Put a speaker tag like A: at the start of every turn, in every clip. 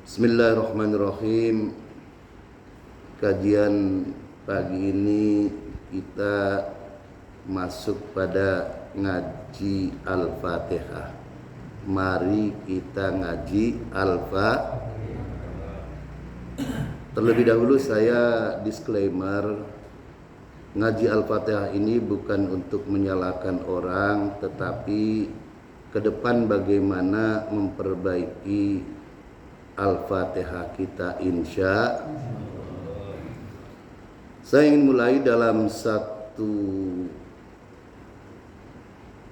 A: Bismillahirrahmanirrahim. Kajian pagi ini kita masuk pada ngaji Al-Fatihah. Mari kita ngaji Al-Fatihah. Terlebih dahulu saya disclaimer, ngaji Al-Fatihah ini bukan untuk menyalahkan orang, tetapi ke depan bagaimana memperbaiki Al-Fatihah kita insya. Saya ingin mulai dalam satu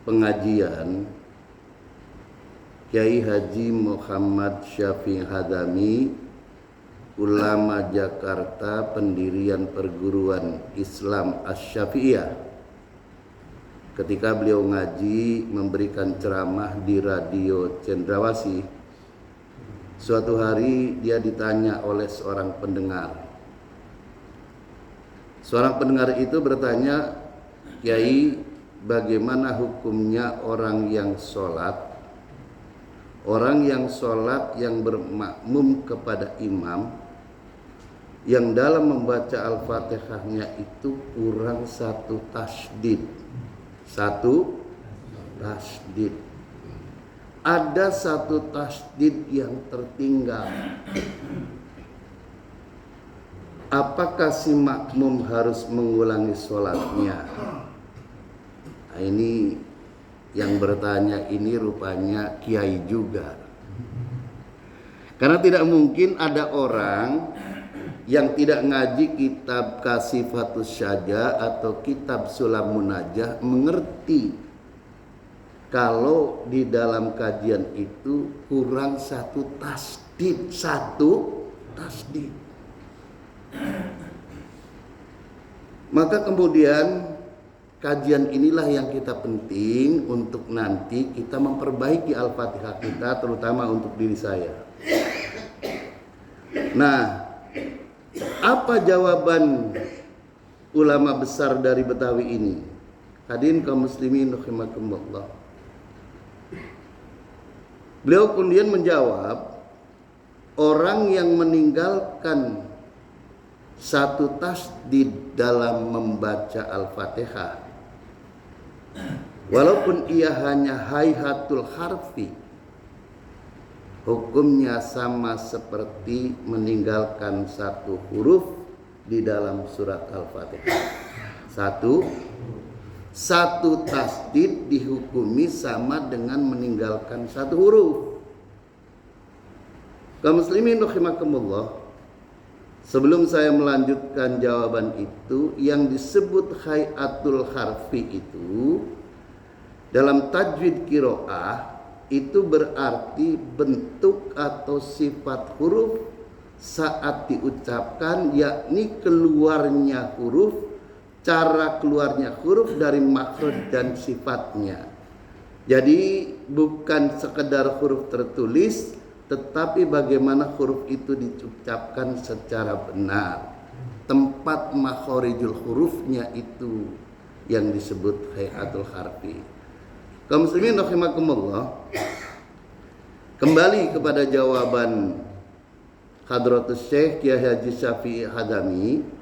A: pengajian Kiai Haji Muhammad Syafi'i Hadami, ulama Jakarta, pendirian perguruan Islam Asy-Syafi'iyah. Ketika beliau ngaji memberikan ceramah di radio Cendrawasih, suatu hari dia ditanya oleh seorang pendengar. Seorang pendengar itu bertanya, "Kiai, bagaimana hukumnya orang yang sholat? Orang yang sholat yang bermakmum kepada imam, yang dalam membaca Al-Fatihahnya itu kurang satu tasdid. Satu tasdid. Ada satu tasdid yang tertinggal. Apakah si makmum harus mengulangi sholatnya?" Nah, ini yang bertanya ini rupanya kiai juga. Karena tidak mungkin ada orang yang tidak ngaji kitab Kasifatus Syaja atau kitab Sulamun Najah mengerti kalau di dalam kajian itu kurang satu tasdid. Maka kemudian kajian inilah yang kita penting untuk nanti kita memperbaiki Al-Fatihah kita, terutama untuk diri saya. Nah, apa jawaban ulama besar dari Betawi ini? Hadirin kaum muslimin rahimakumullah. Beliau kemudian menjawab, orang yang meninggalkan satu tasdid dalam membaca Al-Fatihah, walaupun ia hanya hayhatul harfi, hukumnya sama seperti meninggalkan satu huruf di dalam surat Al-Fatihah. Satu tasdid dihukumi sama dengan meninggalkan satu huruf. Kaum muslimin rahimakumullah, sebelum saya melanjutkan jawaban itu, yang disebut hayatul harfi itu dalam tajwid qiraah itu berarti bentuk atau sifat huruf saat diucapkan, yakni keluarnya huruf, cara keluarnya huruf dari makhraj dan sifatnya. Jadi bukan sekedar huruf tertulis, tetapi bagaimana huruf itu diucapkan secara benar. Tempat makharijul hurufnya itu yang disebut hayatul harfi. Kaum muslimin rahimakumullah, kembali kepada jawaban Hadratus Syekh Kiai Haji Syafi'i Hadami.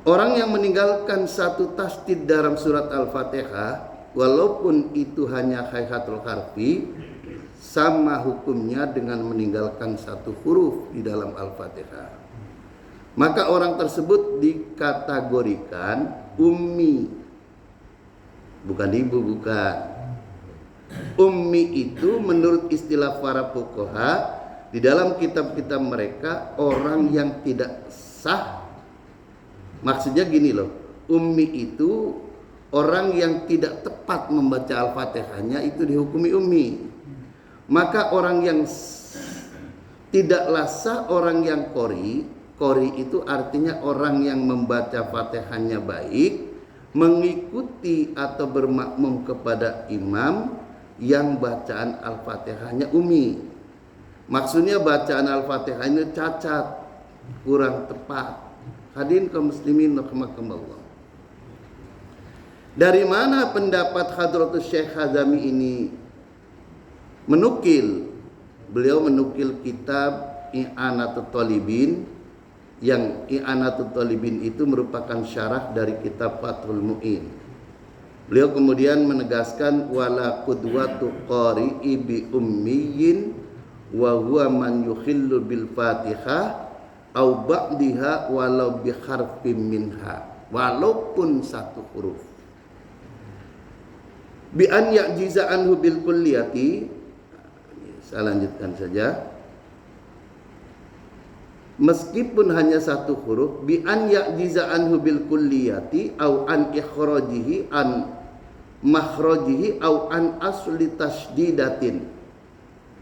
A: Orang yang meninggalkan satu tasdid dalam surat Al-Fatihah, walaupun itu hanya hayatul harfi, sama hukumnya dengan meninggalkan satu huruf di dalam Al-Fatihah. Maka orang tersebut dikategorikan ummi. Bukan ibu, bukan. Ummi itu menurut istilah para fuqaha di dalam kitab-kitab mereka orang yang tidak sah. Maksudnya gini loh, ummi itu orang yang tidak tepat membaca Al-Fatihahnya itu dihukumi ummi. Maka orang yang tidaklah sah, orang yang qori itu artinya orang yang membaca Fatihahnya baik, mengikuti atau bermakmum kepada imam yang bacaan Al-Fatihahnya ummi. Maksudnya bacaan Al-Fatihahnya cacat, kurang tepat. Hadirin kaum muslimin rahimakumullah. Dari mana pendapat Hadratus Syekh Hadami ini menukil beliau menukil kitab I'anatul Talibin, yang I'anatul Talibin itu merupakan syarah dari kitab Fathul Mu'in. Beliau kemudian menegaskan wala qudwatu qari'i bi ummiyin wa huwa man yukhillu bil Fatihah au ba'diha walau bi harfin minha, walaupun satu huruf. Bi an ya'jiza anhu bil kulliyati, saya lanjutkan saja. Meskipun hanya satu huruf, bi an ya'jiza anhu bil kulliyati au an ikhrajihi an makhrajihi au an asli tasdidatin,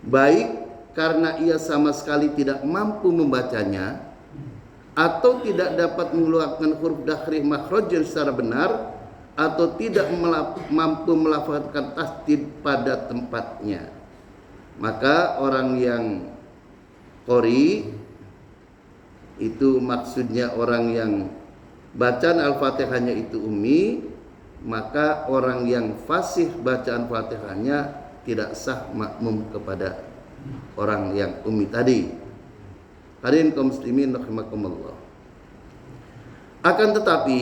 A: baik karena ia sama sekali tidak mampu membacanya atau tidak dapat mengeluarkan huruf dakhrij makhrajnya secara benar, atau tidak mampu melafazkan tasdid pada tempatnya, maka orang yang qori itu maksudnya orang yang bacaan Al-Fatihahnya itu ummi, maka orang yang fasih bacaan Fatihahnya tidak sah makmum kepada orang yang ummi tadi. Hadirin kaum muslimin rahimakumullah. Akan tetapi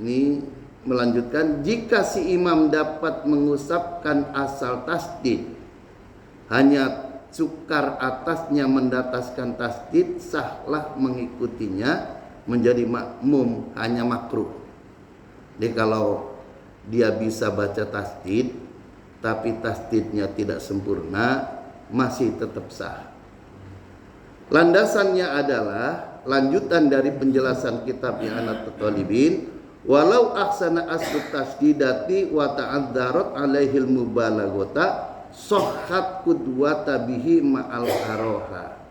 A: ini melanjutkan, jika si imam dapat mengusapkan asal tasdid, hanya sukar atasnya mendataskan tasdid, sahlah mengikutinya menjadi makmum, hanya makruh. Jadi kalau dia bisa baca tasdid tapi tasdidnya tidak sempurna, masih tetap sah. Landasannya adalah lanjutan dari penjelasan kitab I'anatul Talibin, walau ahsana aslu tasdidati wa ta'adzarat alaihil mubalaghata sohhat qudwata bihi ma'al karoha.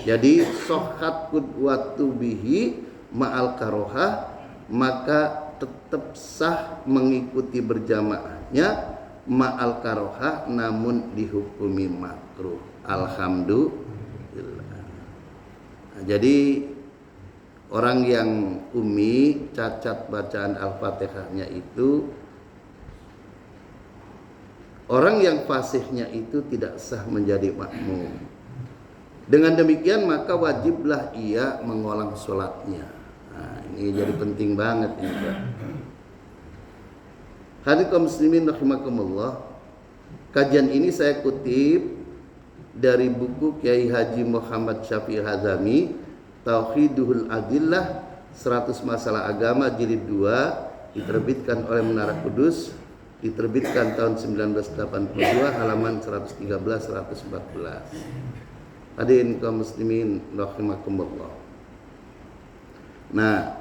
A: Jadi sohhat qudwatu bihi ma'al karoha, maka tetap sah mengikuti berjamaahnya ma'al karoha, namun dihukumi makruh. Alhamdulillah. Nah, jadi orang yang ummi, cacat bacaan Al-Fatihahnya itu, orang yang fasihnya itu tidak sah menjadi makmum. Dengan demikian maka wajiblah ia mengulang sholatnya. Nah, ini jadi penting banget ini, Pak. Hadirin kaum muslimin rahimakumullah. Kajian ini saya kutip dari buku Kiai Haji Muhammad Syafi'i Hazami, Tauhidul Adillah 100 Masalah Agama jilid 2, diterbitkan oleh Menara Kudus, diterbitkan tahun 1982, halaman 113-114. Hadirin kaum muslimin rahimakumullah. Nah,